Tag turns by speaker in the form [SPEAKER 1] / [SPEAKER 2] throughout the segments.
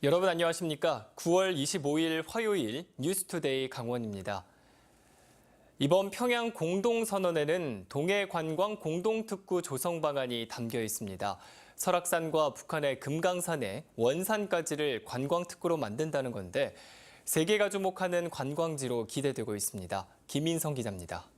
[SPEAKER 1] 여러분 안녕하십니까? 9월 25일 화요일 뉴스투데이 강원입니다. 이번 평양 공동선언에는 동해 관광 공동특구 조성 방안이 담겨 있습니다. 설악산과 북한의 금강산에 원산까지를 관광특구로 만든다는 건데 세계가 주목하는 관광지로 기대되고 있습니다. 김인성 기자입니다.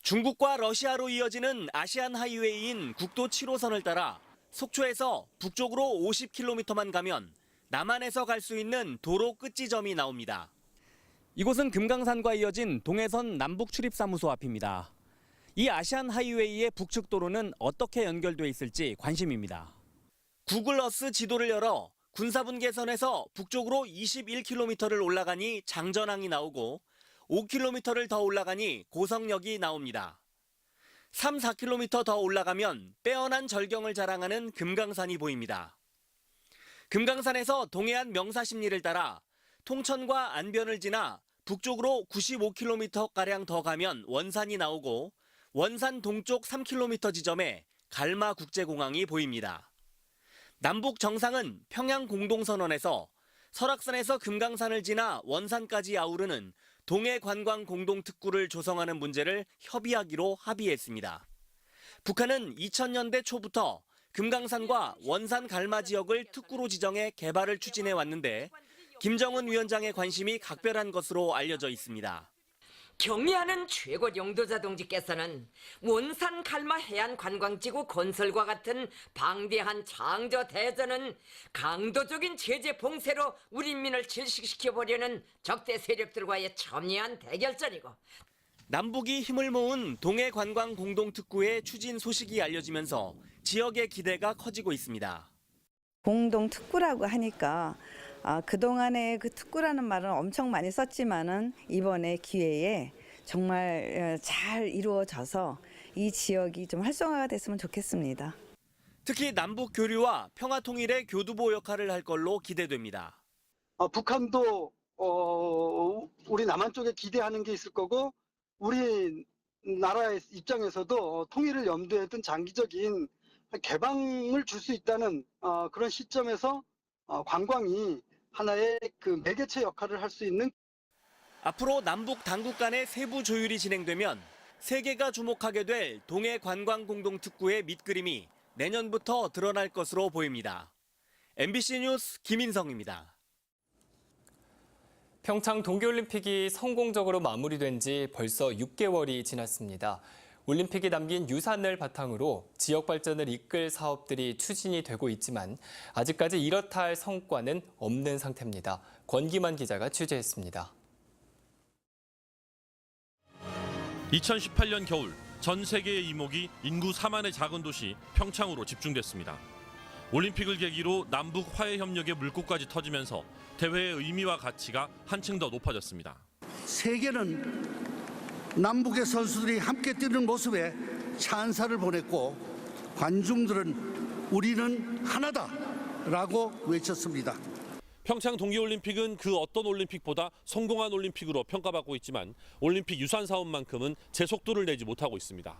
[SPEAKER 2] 중국과 러시아로 이어지는 아시안 하이웨이인 국도 7호선을 따라 속초에서 북쪽으로 50km만 가면 남한에서 갈 수 있는 도로 끝지점이 나옵니다. 이곳은 금강산과 이어진 동해선 남북 출입사무소 앞입니다. 이 아시안 하이웨이의 북측 도로는 어떻게 연결돼 있을지 관심입니다. 구글 어스 지도를 열어 군사분계선에서 북쪽으로 21km를 올라가니 장전항이 나오고 5km를 더 올라가니 고성역이 나옵니다. 3, 4km 더 올라가면 빼어난 절경을 자랑하는 금강산이 보입니다. 금강산에서 동해안 명사십리를 따라 통천과 안변을 지나 북쪽으로 95km가량 더 가면 원산이 나오고 원산 동쪽 3km 지점에 갈마국제공항이 보입니다. 남북 정상은 평양 공동선언에서 설악산에서 금강산을 지나 원산까지 아우르는 동해 관광 공동특구를 조성하는 문제를 협의하기로 합의했습니다. 북한은 2000년대 초부터 금강산과 원산 갈마 지역을 특구로 지정해 개발을 추진해 왔는데 김정은 위원장의 관심이 각별한 것으로 알려져 있습니다.
[SPEAKER 3] 경의하는 최고 영도자 동지께서는 원산 갈마 해안 관광지구 건설과 같은 방대한 창조 대전은 강도적인 제재 봉쇄로 우리 인민을 질식시켜보려는 적대 세력들과의 첨예한 대결전이고
[SPEAKER 2] 남북이 힘을 모은 동해 관광 공동특구의 추진 소식이 알려지면서 지역의 기대가 커지고 있습니다.
[SPEAKER 4] 공동특구라고 하니까 그동안에 그 특구라는 말은 엄청 많이 썼지만은 이번에 기회에 정말 잘 이루어져서 이 지역이 좀 활성화가 됐으면 좋겠습니다.
[SPEAKER 2] 특히 남북 교류와 평화 통일의 교두보 역할을 할 걸로 기대됩니다.
[SPEAKER 5] 북한도 우리 남한 쪽에 기대하는 게 있을 거고 우리 나라의 입장에서도 통일을 염두에 둔 장기적인 개방을 줄 수 있다는 그런 시점에서 관광이 하나의 그 매개체 역할을 할 수 있는.
[SPEAKER 2] 앞으로 남북 당국 간의 세부 조율이 진행되면 세계가 주목하게 될 동해 관광 공동특구의 밑그림이 내년부터 드러날 것으로 보입니다. MBC 뉴스 김인성입니다.
[SPEAKER 1] 평창 동계올림픽이 성공적으로 마무리된 지 벌써 6개월이 지났습니다. 올림픽이 남긴 유산을 바탕으로 지역 발전을 이끌 사업들이 추진이 되고 있지만 아직까지 이렇다 할 성과는 없는 상태입니다. 권기만 기자가 취재했습니다.
[SPEAKER 6] 2018년 겨울 전 세계의 이목이 인구 4만의 작은 도시 평창으로 집중됐습니다. 올림픽을 계기로 남북 화해 협력의 물꼬까지 터지면서 대회의 의미와 가치가 한층 더 높아졌습니다.
[SPEAKER 7] 세계는 남북의 선수들이 함께 뛰는 모습에 찬사를 보냈고 관중들은 우리는 하나다라고 외쳤습니다.
[SPEAKER 6] 평창 동계올림픽은 그 어떤 올림픽보다 성공한 올림픽으로 평가받고 있지만 올림픽 유산 사업만큼은 제 속도를 내지 못하고 있습니다.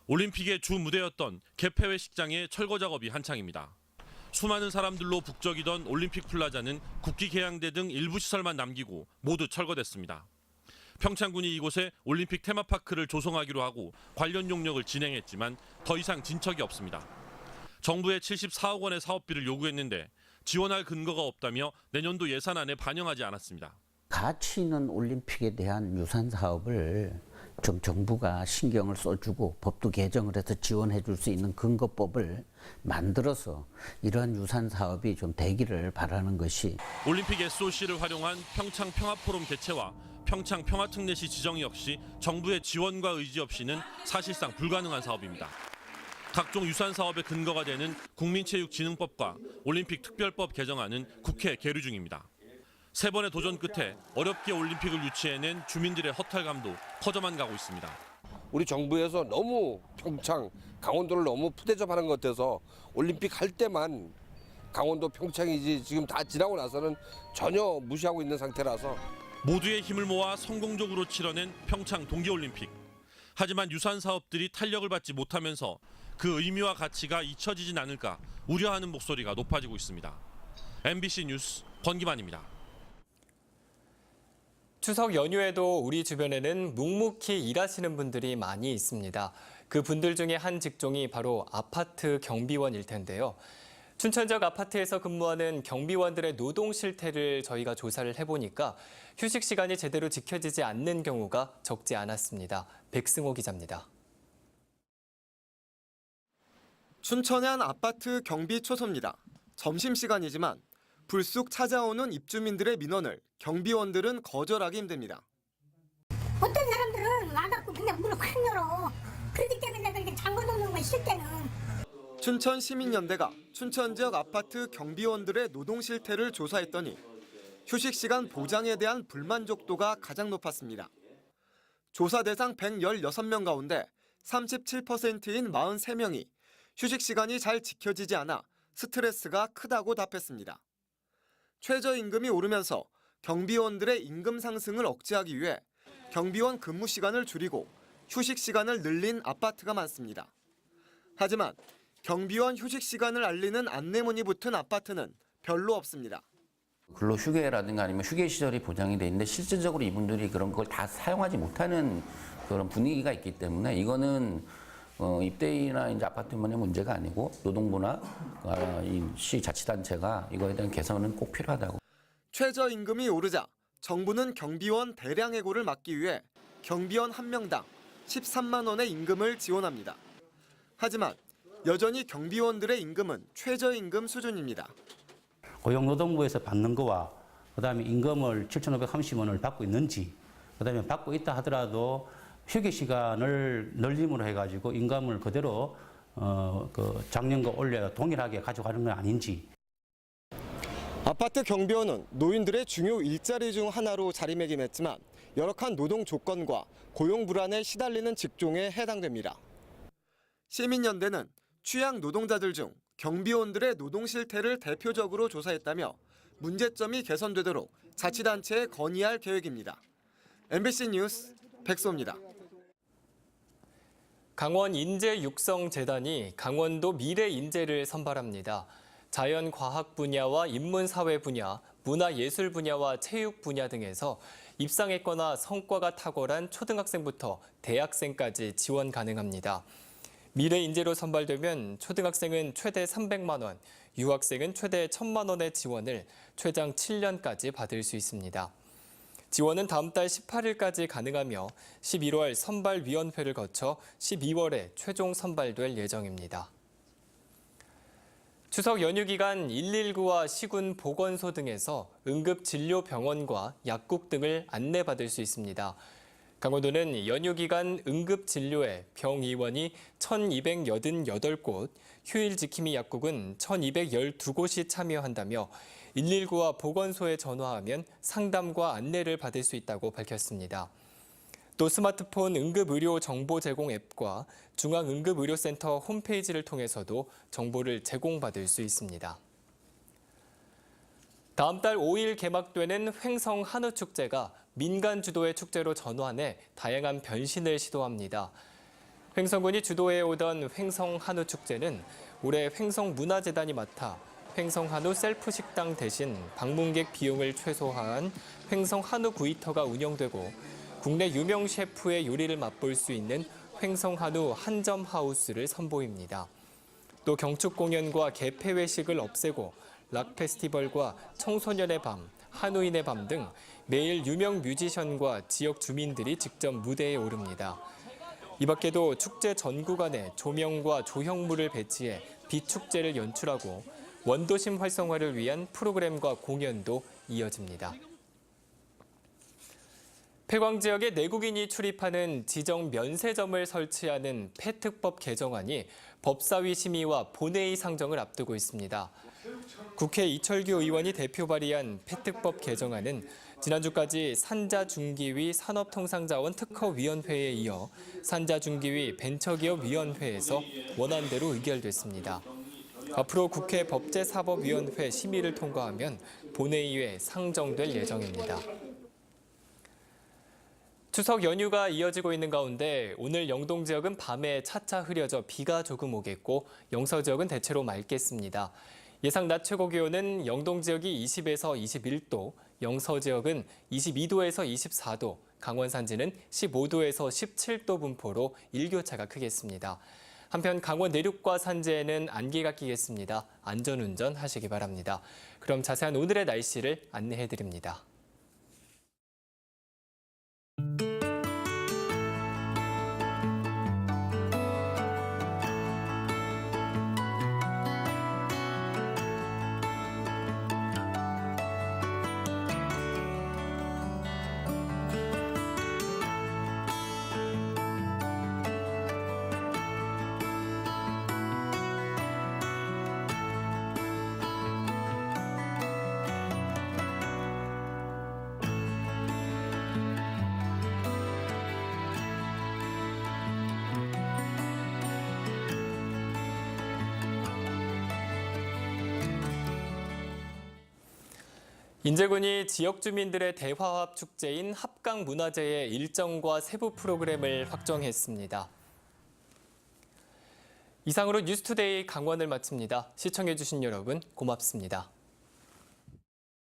[SPEAKER 6] 올림픽의 주 무대였던 개폐회 식장의 철거 작업이 한창입니다. 수많은 사람들로 북적이던 올림픽 플라자는 국기 개양대 등 일부 시설만 남기고 모두 철거됐습니다. 평창군이 이곳에 올림픽 테마파크를 조성하기로 하고 관련 용역을 진행했지만 더 이상 진척이 없습니다. 정부에 74억 원의 사업비를 요구했는데 지원할 근거가 없다며 내년도 예산안에 반영하지 않았습니다.
[SPEAKER 8] 가치 있는 올림픽에 대한 유산 사업을 좀 정부가 신경을 써주고 법도 개정을 해서 지원해 줄 수 있는 근거법을 만들어서 이러한 유산 사업이 좀 되기를 바라는 것이.
[SPEAKER 6] 올림픽 SOC를 활용한 평창 평화포럼 개최와 평창 평화특례시 지정 역시 정부의 지원과 의지 없이는 사실상 불가능한 사업입니다. 각종 유산 사업의 근거가 되는 국민체육진흥법과 올림픽 특별법 개정안은 국회 계류 중입니다. 3번의 도전 끝에 어렵게 올림픽을 유치해낸 주민들의 허탈감도 커져만 가고 있습니다.
[SPEAKER 9] 우리 정부에서 너무 평창, 강원도를 너무 푸대접하는 것 같아서 올림픽 할 때만 강원도 평창이지 지금 다 지나고 나서는 전혀 무시하고 있는 상태라서.
[SPEAKER 6] 모두의 힘을 모아 성공적으로 치러낸 평창 동계올림픽. 하지만 유산 사업들이 탄력을 받지 못하면서 그 의미와 가치가 잊혀지진 않을까 우려하는 목소리가 높아지고 있습니다. MBC 뉴스 권기만입니다.
[SPEAKER 1] 추석 연휴에도 우리 주변에는 묵묵히 일하시는 분들이 많이 있습니다. 그 분들 중에 한 직종이 바로 아파트 경비원일 텐데요. 춘천 지역 아파트에서 근무하는 경비원들의 노동 실태를 저희가 조사를 해보니까 휴식 시간이 제대로 지켜지지 않는 경우가 적지 않았습니다. 백승호 기자입니다.
[SPEAKER 10] 춘천의 한 아파트 경비 초소입니다. 점심시간이지만 불쑥 찾아오는 입주민들의 민원을 경비원들은 거절하기 힘듭니다.
[SPEAKER 11] 어떤 사람들은 와갖고 그냥 문을 확 열어. 그렇기 때문에 내가 이렇게 잠궈놓는 거 싫을 때는.
[SPEAKER 10] 춘천 시민연대가 춘천 지역 아파트 경비원들의 노동 실태를 조사했더니 휴식 시간 보장에 대한 불만족도가 가장 높았습니다. 조사 대상 116명 가운데 37%인 43명이 휴식 시간이 잘 지켜지지 않아 스트레스가 크다고 답했습니다. 최저임금이 오르면서 경비원들의 임금 상승을 억제하기 위해 경비원 근무 시간을 줄이고 휴식 시간을 늘린 아파트가 많습니다. 하지만 경비원 휴식 시간을 알리는 안내문이 붙은 아파트는 별로 없습니다.
[SPEAKER 12] 근로휴게라든가 아니면 휴게 시절이 보장이 돼 있는데 실질적으로 이분들이 그런 걸 다 사용하지 못하는 그런 분위기가 있기 때문에 이거는 입대이나 이제 아파트만의 문제가 아니고 노동부나 이 시자치단체가 이거에 대한 개선은 꼭 필요하다고.
[SPEAKER 10] 최저임금이 오르자 정부는 경비원 대량 해고를 막기 위해 경비원 한 명당 13만 원의 임금을 지원합니다. 하지만 여전히 경비원들의 임금은 최저임금 수준입니다.
[SPEAKER 13] 고용노동부에서 받는 거와 그다음에 임금을 7,530원을 받고 있는지, 그다음에 받고 있다 하더라도 휴게 시간을 늘림으로 해가지고 임금을 그대로 작년과 올해 동일하게 가져가는 건 아닌지.
[SPEAKER 10] 아파트 경비원은 노인들의 중요 일자리 중 하나로 자리매김했지만 열악한 노동 조건과 고용 불안에 시달리는 직종에 해당됩니다. 시민연대는 취약 노동자들 중 경비원들의 노동 실태를 대표적으로 조사했다며 문제점이 개선되도록 자치단체에 건의할 계획입니다. MBC 뉴스 백소입니다.
[SPEAKER 1] 강원 인재육성재단이 강원도 미래인재를 선발합니다. 자연과학 분야와 인문사회 분야, 문화예술 분야와 체육 분야 등에서 입상했거나 성과가 탁월한 초등학생부터 대학생까지 지원 가능합니다. 미래인재로 선발되면 초등학생은 최대 300만 원, 유학생은 최대 1,000만 원의 지원을 최장 7년까지 받을 수 있습니다. 지원은 다음 달 18일까지 가능하며 11월 선발위원회를 거쳐 12월에 최종 선발될 예정입니다. 추석 연휴 기간 119와 시군 보건소 등에서 응급진료병원과 약국 등을 안내받을 수 있습니다. 강원도는 연휴 기간 응급진료에 병의원이 1,288곳, 휴일지킴이 약국은 1,212곳이 참여한다며 119와 보건소에 전화하면 상담과 안내를 받을 수 있다고 밝혔습니다. 또 스마트폰 응급의료 정보 제공 앱과 중앙응급의료센터 홈페이지를 통해서도 정보를 제공받을 수 있습니다. 다음 달 5일 개막되는 횡성 한우축제가 민간 주도의 축제로 전환해 다양한 변신을 시도합니다. 횡성군이 주도해오던 횡성 한우축제는 올해 횡성문화재단이 맡아 횡성 한우 셀프 식당 대신 방문객 비용을 최소화한 횡성 한우 구이터가 운영되고 국내 유명 셰프의 요리를 맛볼 수 있는 횡성 한우 한점 하우스를 선보입니다. 또 경축 공연과 개폐 회식을 없애고 락 페스티벌과 청소년의 밤, 한우인의 밤 등 매일 유명 뮤지션과 지역 주민들이 직접 무대에 오릅니다. 이 밖에도 축제 전 구간에 조명과 조형물을 배치해 빛축제를 연출하고 원도심 활성화를 위한 프로그램과 공연도 이어집니다. 폐광 지역에 내국인이 출입하는 지정 면세점을 설치하는 폐특법 개정안이 법사위 심의와 본회의 상정을 앞두고 있습니다. 국회 이철규 의원이 대표 발의한 폐특법 개정안은 지난주까지 산자중기위 산업통상자원 특허위원회에 이어 산자중기위 벤처기업위원회에서 원안대로 의결됐습니다. 앞으로 국회 법제사법위원회 심의를 통과하면 본회의에 상정될 예정입니다. 추석 연휴가 이어지고 있는 가운데 오늘 영동 지역은 밤에 차차 흐려져 비가 조금 오겠고 영서 지역은 대체로 맑겠습니다. 예상 낮 최고 기온은 영동 지역이 20에서 21도, 영서 지역은 22도에서 24도, 강원 산지는 15도에서 17도 분포로 일교차가 크겠습니다. 한편 강원 내륙과 산지에는 안개가 끼겠습니다. 안전운전 하시기 바랍니다. 그럼 자세한 오늘의 날씨를 안내해드립니다. 인제군이 지역 주민들의 대화합 축제인 합강문화제의 일정과 세부 프로그램을 확정했습니다. 이상으로 뉴스투데이 강원을 마칩니다. 시청해주신 여러분 고맙습니다.